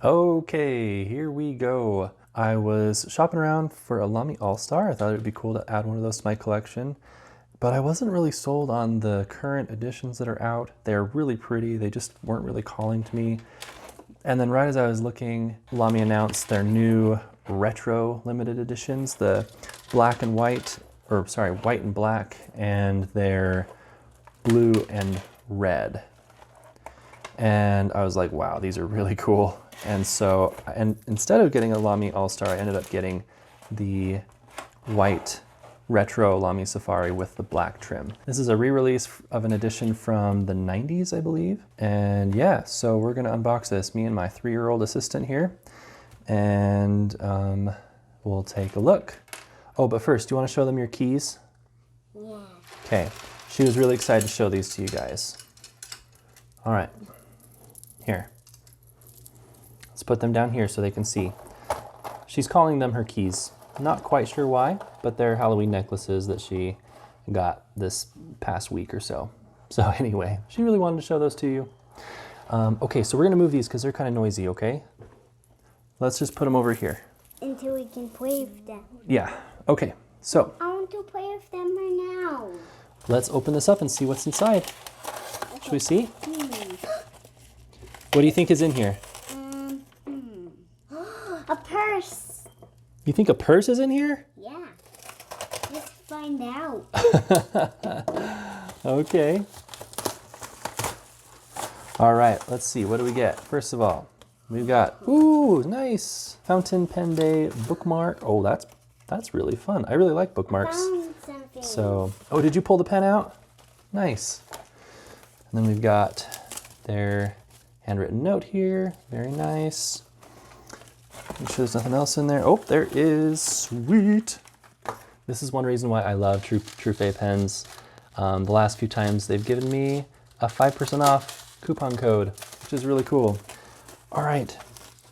Okay, here we go. I was shopping around for a Lamy Al-star. I thought it would be cool to add one of those to my collection, but I wasn't really sold on the current editions that are out. They're really pretty. They just weren't really calling to me. And then right as I was looking, Lamy announced their new retro limited editions, the black and white, or sorry, white and black, and their blue and red. And I was like, wow, these are really cool. And so, and instead of getting a Lamy Al-star, I ended up getting the white retro Lamy Safari with the black trim. This is a re-release of an edition from the 90s, I believe. And yeah, so we're gonna unbox this, me and my 3-year-old assistant here, and we'll take a look. Oh, but first, do you wanna show them your keys? Yeah. Okay, she was really excited to show these to you guys. All right, here. Let's put them down here so they can see. She's calling them her keys. Not quite sure why, but they're Halloween necklaces that she got this past week or so. So anyway, she really wanted to show those to you. Okay, so we're gonna move these because they're kind of noisy, okay? Let's just put them over here. Until we can play with them. Yeah, okay, so. I want to play with them right now. Let's open this up and see what's inside. Okay. Should we see? What do you think is in here? A purse. You think a purse is in here? Yeah. Let's find out. Okay. All right, let's see. What do we get? First of all, we've got, ooh, nice Fountain Pen Day bookmark. Oh, that's really fun. I really like bookmarks. Found something. So, oh, did you pull the pen out? Nice. And then we've got their handwritten note here. Very nice. Make sure there's nothing else in there. Oh, there is. Sweet. This is one reason why I love Trufe pens. The last few times they've given me a 5% off coupon code, which is really cool. All right,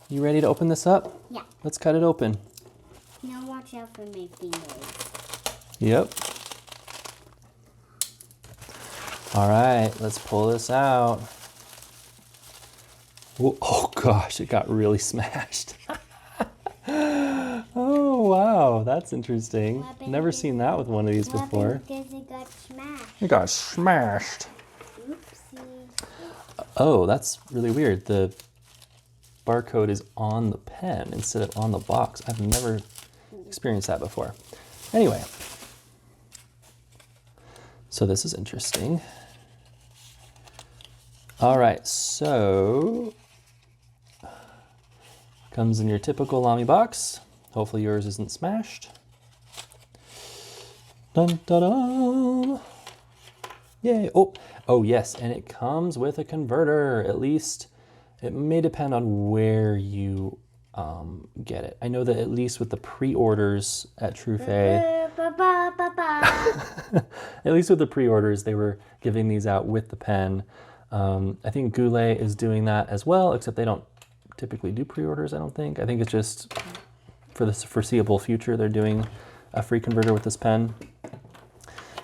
you ready to open this up? Yeah. Let's cut it open. Now watch out for my fingers. Yep. All right, let's pull this out. Whoa, oh gosh, it got really smashed. Oh wow, that's interesting. Never seen that with one of these before. Because it got smashed. It got smashed. Oopsie. Oh, that's really weird. The barcode is on the pen instead of on the box. I've never experienced that before. Anyway, so this is interesting. All right, so comes in your typical Lamy box. Hopefully yours isn't smashed. Dun dun dun. Yay! Oh yes, and it comes with a converter. At least it may depend on where you get it. I know that at least with the pre-orders at Trufe, at least with the pre-orders, they were giving these out with the pen. I think Goulet is doing that as well, except they don't typically do pre-orders, I don't think. I think it's just for the foreseeable future they're doing a free converter with this pen.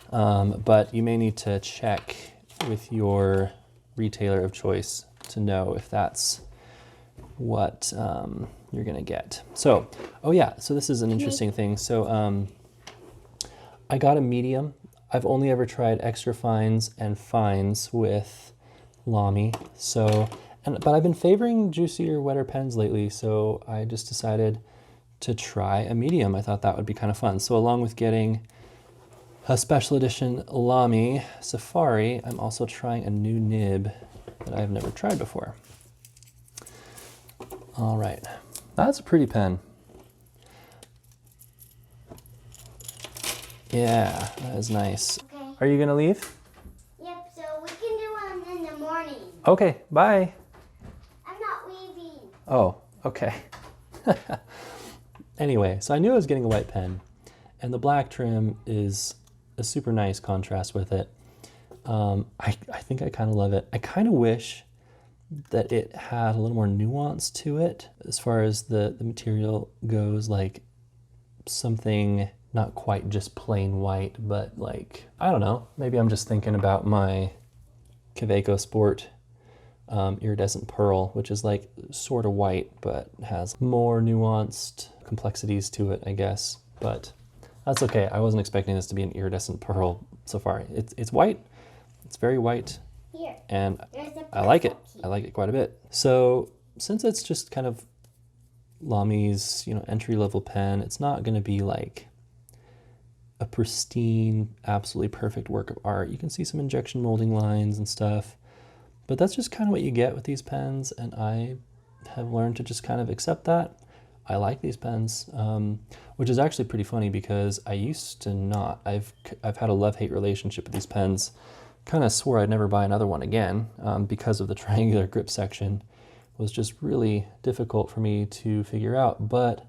But you may need to check with your retailer of choice to know if that's what you're gonna get. So, oh yeah, so this is an interesting thing. So I got a medium. I've only ever tried extra fines and fines with Lamy. So, but I've been favoring juicier, wetter pens lately, so I just decided to try a medium. I thought that would be kind of fun. So along with getting a special edition Lamy Safari, I'm also trying a new nib that I've never tried before. All right, that's a pretty pen. Yeah, that is nice. Okay. Are you gonna leave? Yep, so we can do one in the morning. Okay, bye. I'm not leaving. Oh, okay. Anyway, so I knew I was getting a white pen, and the black trim is a super nice contrast with it. I think I kind of love it. I kind of wish that it had a little more nuance to it as far as the material goes, like something not quite just plain white, but like, I don't know, maybe I'm just thinking about my Kaweco Sport iridescent pearl, which is like sort of white, but has more nuanced complexities to it, I guess. But that's okay. I wasn't expecting this to be an iridescent pearl safari. It's white. It's very white. Here. And There's a I like it. pencil I like it quite a bit. So since it's just kind of Lamy's, entry-level pen, it's not going to be like a pristine, absolutely perfect work of art. You can see some injection molding lines and stuff, but that's just kind of what you get with these pens, and I have learned to just kind of accept that. I like these pens, which is actually pretty funny because I used to not. I've had a love-hate relationship with these pens. Kind of swore I'd never buy another one again because of the triangular grip section. It was just really difficult for me to figure out, but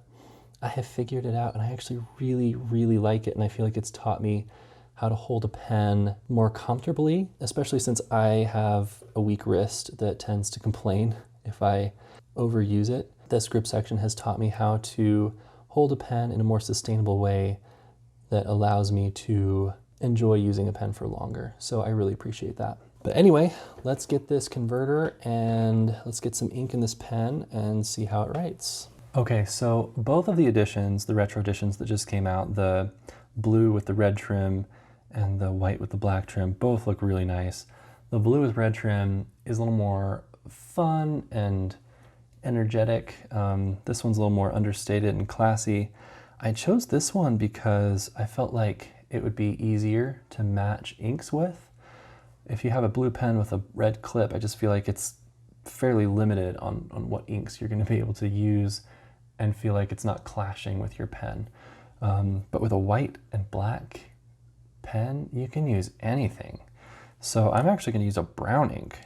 I have figured it out, and I actually really, really like it, and I feel like it's taught me how to hold a pen more comfortably, especially since I have a weak wrist that tends to complain if I overuse it. This grip section has taught me how to hold a pen in a more sustainable way that allows me to enjoy using a pen for longer. So I really appreciate that. But anyway, let's get this converter and let's get some ink in this pen and see how it writes. Okay, so both of the editions, the retro editions that just came out, the blue with the red trim and the white with the black trim, both look really nice. The blue with red trim is a little more fun and energetic. This one's a little more understated and classy. I chose this one because I felt like it would be easier to match inks with. If you have a blue pen with a red clip, I just feel like it's fairly limited on what inks you're going to be able to use and feel like it's not clashing with your pen. But with a white and black pen, you can use anything. So I'm actually going to use a brown ink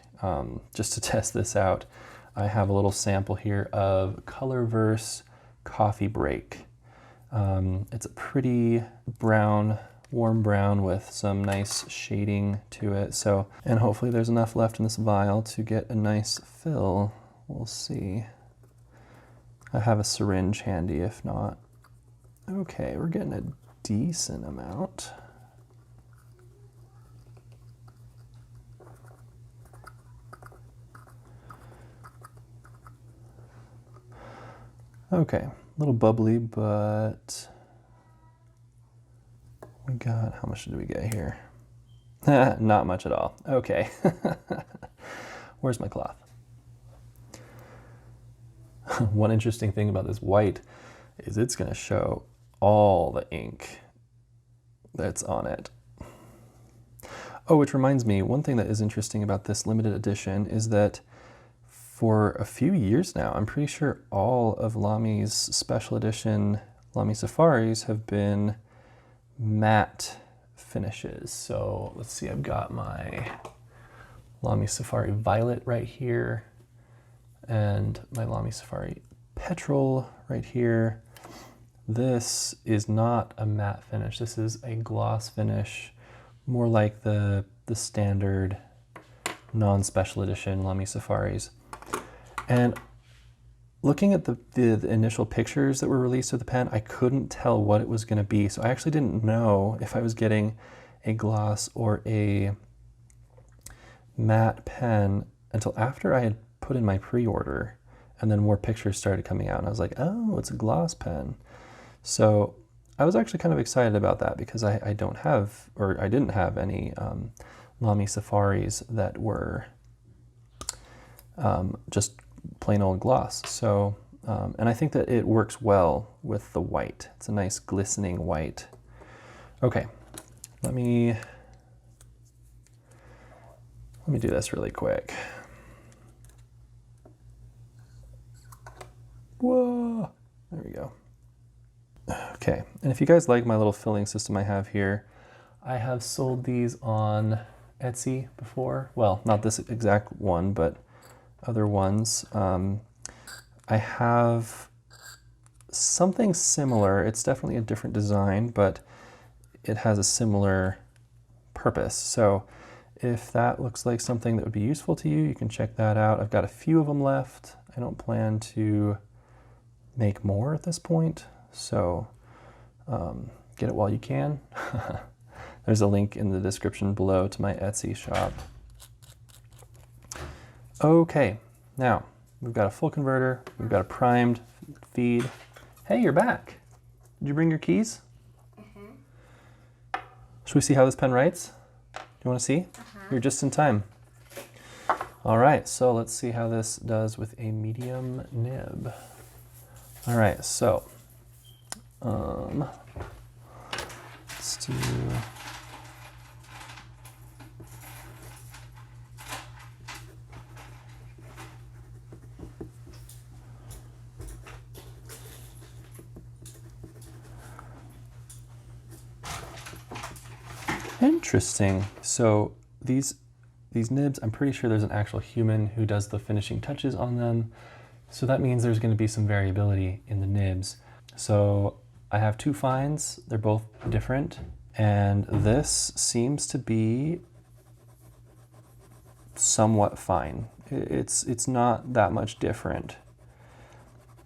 just to test this out. I have a little sample here of Colorverse Coffee Break. It's a pretty brown, warm brown with some nice shading to it. So, and hopefully there's enough left in this vial to get a nice fill. We'll see. I have a syringe handy if not. Okay, we're getting a decent amount. Okay, a little bubbly, but we got, how much did we get here? Not much at all. Okay. Where's my cloth? One interesting thing about this white is it's going to show all the ink that's on it. Oh, which reminds me, one thing that is interesting about this limited edition is that for a few years now, I'm pretty sure all of Lamy's special edition Lamy Safaris have been matte finishes. So let's see, I've got my Lamy Safari Violet right here and my Lamy Safari Petrol right here. This is not a matte finish. This is a gloss finish, more like the standard non-special edition Lamy Safaris. And looking at the initial pictures that were released of the pen, I couldn't tell what it was going to be. So I actually didn't know if I was getting a gloss or a matte pen until after I had put in my pre-order, and then more pictures started coming out and I was like, oh, it's a gloss pen. So I was actually kind of excited about that because I don't have, or I didn't have any Lamy Safaris that were just plain old gloss. So, and I think that it works well with the white. It's a nice glistening white. Okay, let me do this really quick. Whoa, there we go. Okay, and if you guys like my little filling system I have here, I have sold these on Etsy before. Well, not this exact one, but other ones. I have something similar. It's definitely a different design, but it has a similar purpose. So if that looks like something that would be useful to you, you can check that out. I've got a few of them left. I don't plan to make more at this point, so get it while you can. There's a link in the description below to my Etsy shop. Okay, now we've got a full converter, we've got a primed feed. Hey, you're back. Did you bring your keys? Should we see how this pen writes? Do you want to see? You're just in time. All right, so let's see how this does with a medium nib. All right, so let's do. Interesting. So these nibs, I'm pretty sure there's an actual human who does the finishing touches on them. So that means there's going to be some variability in the nibs. So I have two fines. They're both different. And this seems to be somewhat fine. It's not that much different.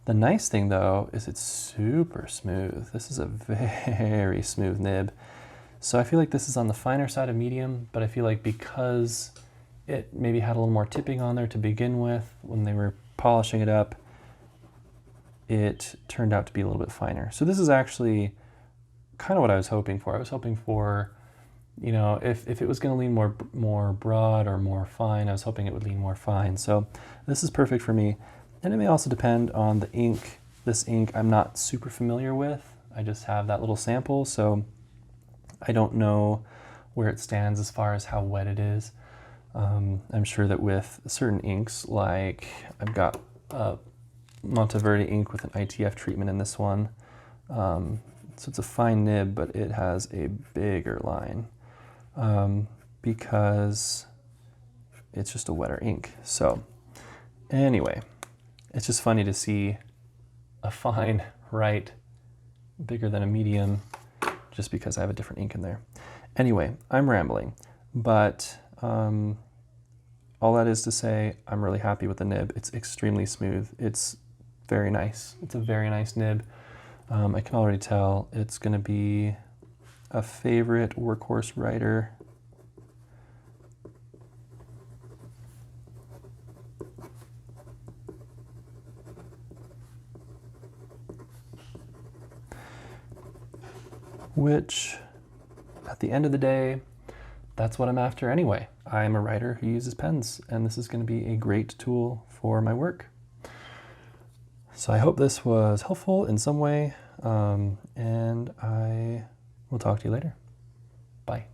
The nice thing though is it's super smooth. This is a very smooth nib. So I feel like this is on the finer side of medium, but I feel like because it maybe had a little more tipping on there to begin with, when they were polishing it up, it turned out to be a little bit finer. So this is actually kind of what I was hoping for. I was hoping for, you know, if it was going to lean more broad or more fine, I was hoping it would lean more fine. So this is perfect for me. And it may also depend on the ink. This ink I'm not super familiar with. I just have that little sample, so I don't know where it stands as far as how wet it is. I'm sure that with certain inks, like I've got Monteverde ink with an ITF treatment in this one. So it's a fine nib, but it has a bigger line because it's just a wetter ink. So anyway, it's just funny to see a fine write bigger than a medium just because I have a different ink in there. Anyway, I'm rambling, but all that is to say, I'm really happy with the nib. It's extremely smooth. It's very nice. It's a very nice nib. I can already tell it's gonna be a favorite workhorse writer. Which, at the end of the day, that's what I'm after anyway. I'm a writer who uses pens, and this is going to be a great tool for my work. So I hope this was helpful in some way, and I will talk to you later. Bye.